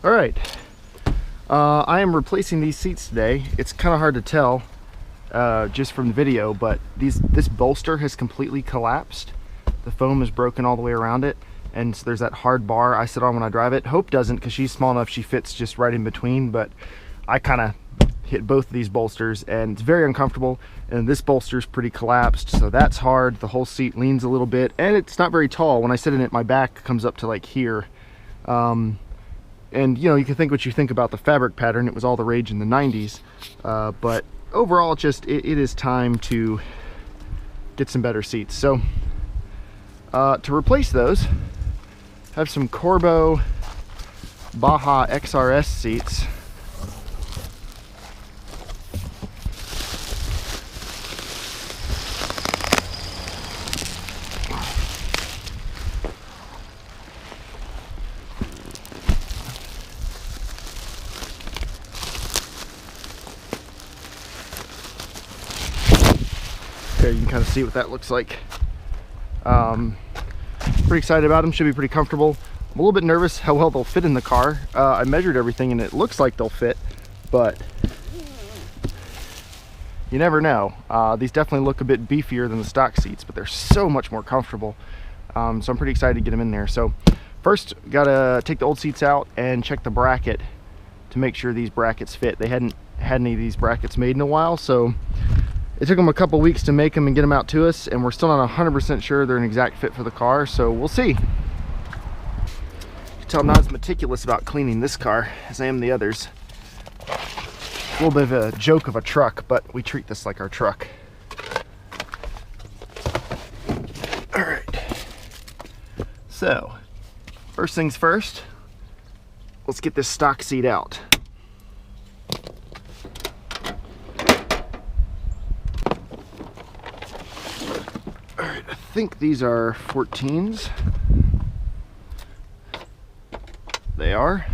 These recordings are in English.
All right, I am replacing these seats today. It's kind of hard to tell just from the video, but this bolster has completely collapsed. The foam is broken all the way around it, and so there's that hard bar I sit on when I drive it. Hope doesn't, because she's small enough she fits just right in between, but I kind of hit both of these bolsters and it's very uncomfortable, and this bolster's pretty collapsed, so that's hard. The whole seat leans a little bit and it's not very tall. When I sit in it, my back comes up to like here. And you know, you can think what you think about the fabric pattern. It was all the rage in the 90s, but overall it is time to get some better seats. So to replace those, I have some Corbeau Baja XRS seats. Okay, you can kind of see what that looks like. Pretty excited about them, should be pretty comfortable. I'm a little bit nervous how well they'll fit in the car. I measured everything and it looks like they'll fit, but you never know. These definitely look a bit beefier than the stock seats, but they're so much more comfortable. So I'm pretty excited to get them in there. So first, gotta take the old seats out and check the bracket to make sure these brackets fit. They hadn't had any of these brackets made in a while, so it took them a couple weeks to make them and get them out to us, and we're still not 100% sure they're an exact fit for the car, so we'll see. You can tell I'm not as meticulous about cleaning this car as I am the others. A little bit of a joke of a truck, but we treat this like our truck. All right. So, first things first, let's get this stock seat out. I think these are 14s. They are.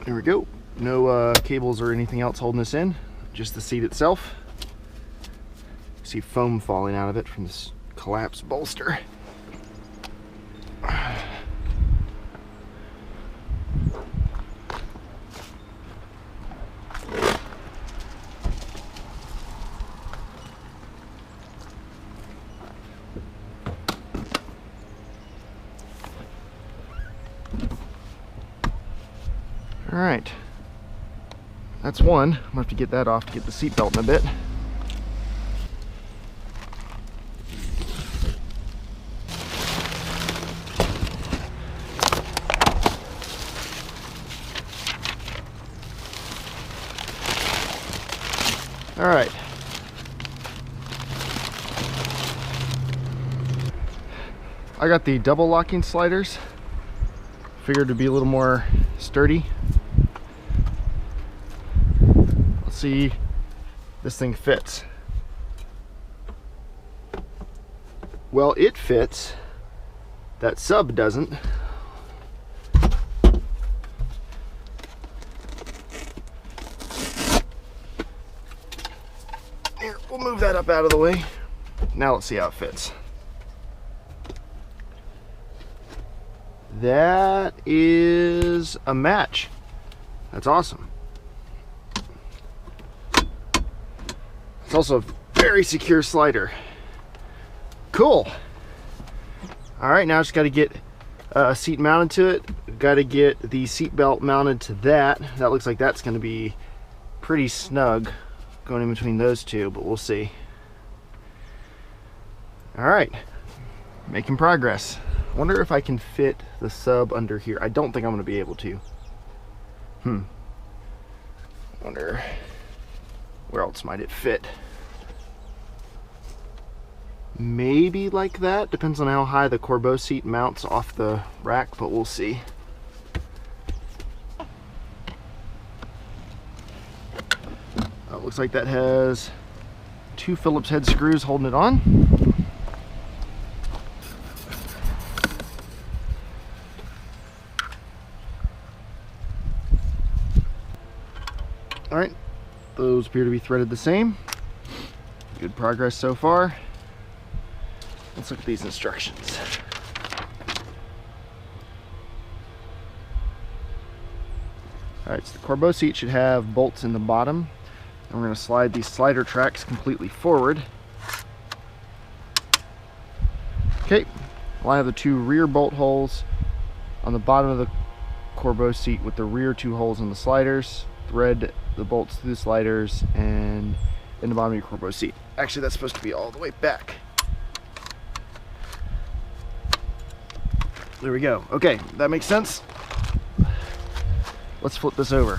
There we go. No cables or anything else holding this in, just the seat itself. See foam falling out of it from this collapsed bolster. All right, that's one. I'm gonna have to get that off to get the seat belt in a bit. All right. I got the double locking sliders. Figured to be a little more sturdy. Let's see if this thing fits. Well, it fits. That sub doesn't. Here, we'll move that up out of the way. Now let's see how it fits. That is a match. That's awesome. It's also a very secure slider. Cool. All right, now I just got to get a seat mounted to it. Got to get the seat belt mounted to that. That looks like that's going to be pretty snug going in between those two, but we'll see. All right, making progress. I wonder if I can fit the sub under here. I don't think I'm going to be able to. Wonder where else might it fit. Maybe like that. Depends on how high the Corbeau seat mounts off the rack, but we'll see. Looks like that has 2 Phillips head screws holding it on. All right, those appear to be threaded the same. Good progress so far. Let's look at these instructions. All right, so the Corbeau seat should have bolts in the bottom. And we're going to slide these slider tracks completely forward. Okay, line up the 2 rear bolt holes on the bottom of the Corbeau seat with the rear 2 holes in the sliders. Thread the bolts through the sliders and in the bottom of your Corbeau seat. Actually, that's supposed to be all the way back. There we go. Okay, that makes sense. Let's flip this over.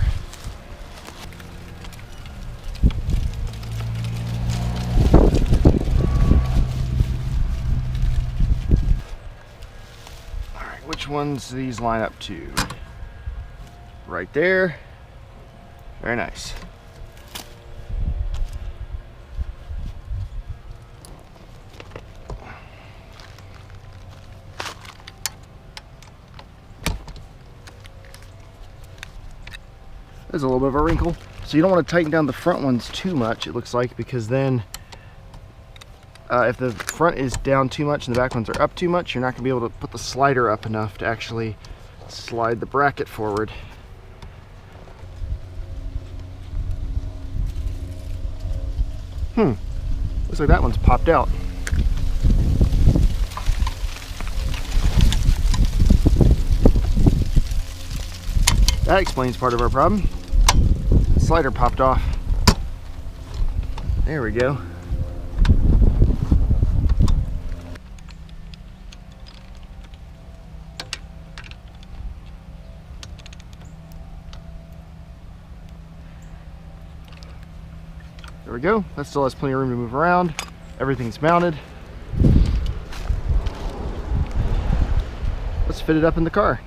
All right, which ones do these line up to? Right there. Very nice. There's a little bit of a wrinkle. So you don't want to tighten down the front ones too much, it looks like, because then if the front is down too much and the back ones are up too much, you're not going to be able to put the slider up enough to actually slide the bracket forward. Looks like that one's popped out. That explains part of our problem. The slider popped off. There we go. There we go. That still has plenty of room to move around. Everything's mounted. Let's fit it up in the car.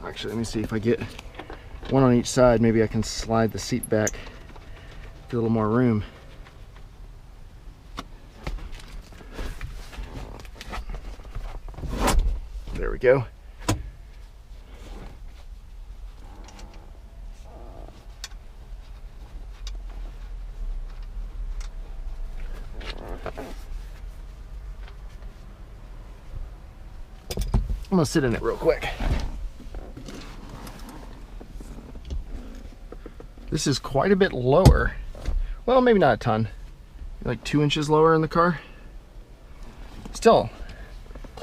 Actually, let me see if I get one on each side. Maybe I can slide the seat back, get a little more room. There we go. I'm gonna sit in it real quick. This is quite a bit lower. Well, maybe not a ton. Like 2 inches lower in the car. Still,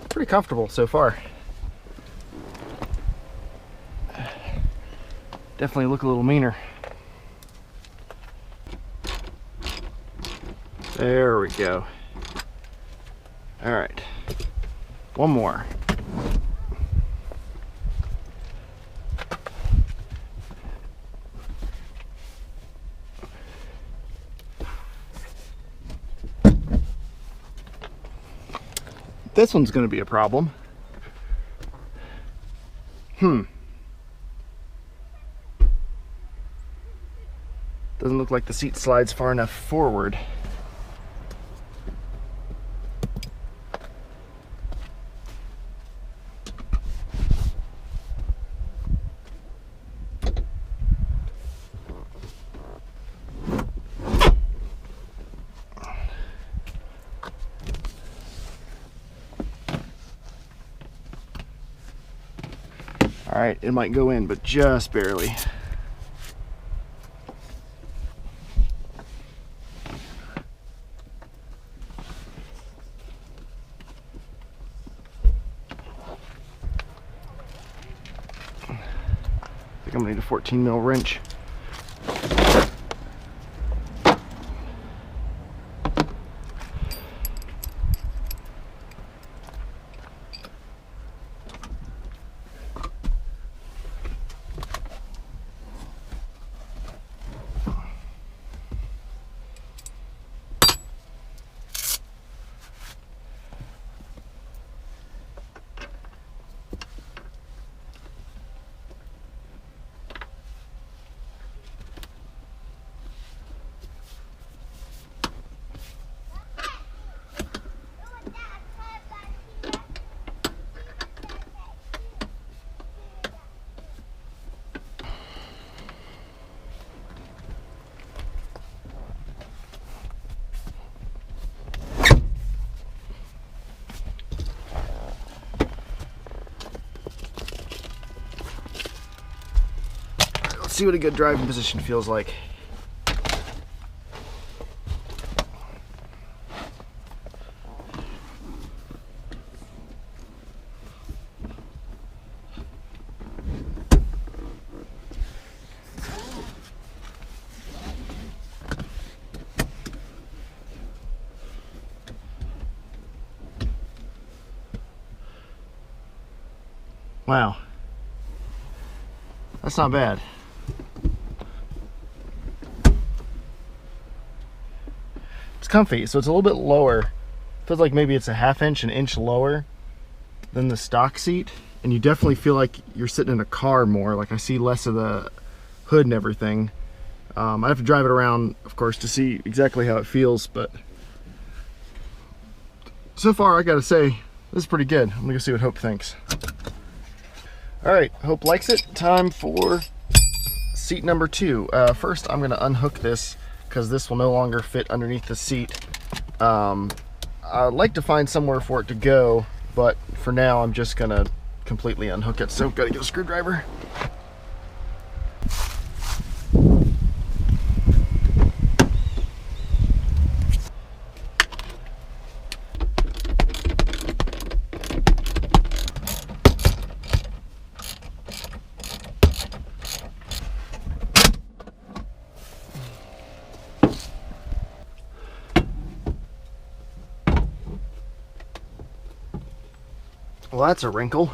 pretty comfortable so far. Definitely look a little meaner. There we go. All right, one more. This one's going to be a problem. Doesn't look like the seat slides far enough forward. All right, it might go in, but just barely. think I'm gonna need a 14 mil wrench. See what a good driving position feels like. Wow, that's not bad. It's comfy, so it's a little bit lower. Feels like maybe it's a ½ inch, an inch lower than the stock seat, and you definitely feel like you're sitting in a car more. Like I see less of the hood and everything. I have to drive it around, of course, to see exactly how it feels, but so far I gotta say this is pretty good. I'm gonna go see what Hope thinks. All right, Hope likes it. Time for seat number 2. First, I'm gonna unhook this because this will no longer fit underneath the seat. I'd like to find somewhere for it to go, but for now I'm just gonna completely unhook it. So gotta get a screwdriver. Well, that's a wrinkle.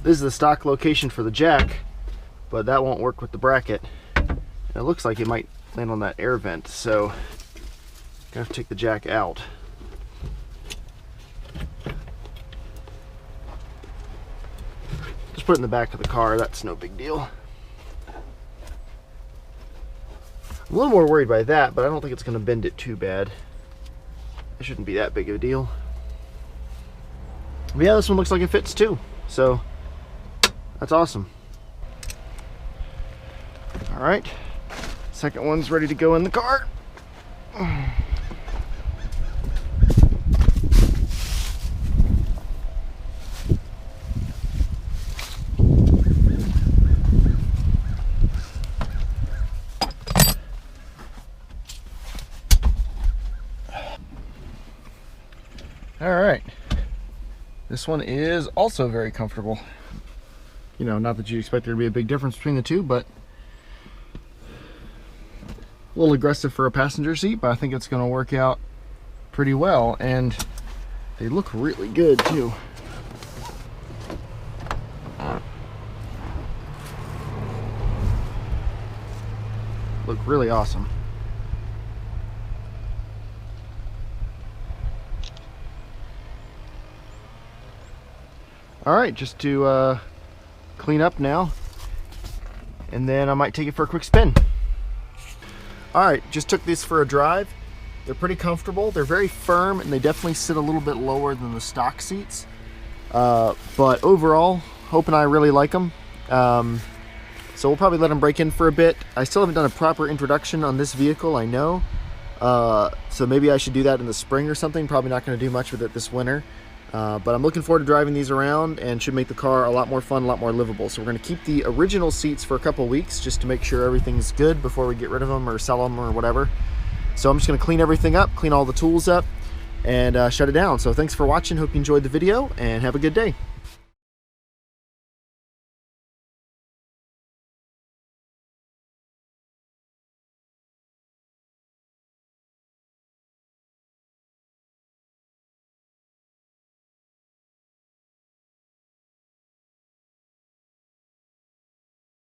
This is the stock location for the jack, but that won't work with the bracket. And it looks like it might land on that air vent, so I'm gonna have to take the jack out. Just put it in the back of the car, that's no big deal. I'm a little more worried by that, but I don't think it's gonna bend it too bad. It shouldn't be that big of a deal. But yeah, this one looks like it fits too, so that's awesome. All right, second one's ready to go in the car. All right. This one is also very comfortable. You know, not that you'd expect there to be a big difference between the two, but a little aggressive for a passenger seat, but I think it's going to work out pretty well, and they look really good too. Look really awesome. All right, just to clean up now, and then I might take it for a quick spin. All right, just took these for a drive. They're pretty comfortable. They're very firm, and they definitely sit a little bit lower than the stock seats. But overall, Hope and I really like them. So we'll probably let them break in for a bit. I still haven't done a proper introduction on this vehicle, I know. So maybe I should do that in the spring or something. Probably not going to do much with it this winter. But I'm looking forward to driving these around, and should make the car a lot more fun, a lot more livable. So we're going to keep the original seats for a couple weeks just to make sure everything's good before we get rid of them or sell them or whatever. So I'm just going to clean everything up, clean all the tools up, and shut it down. So thanks for watching. Hope you enjoyed the video, and have a good day.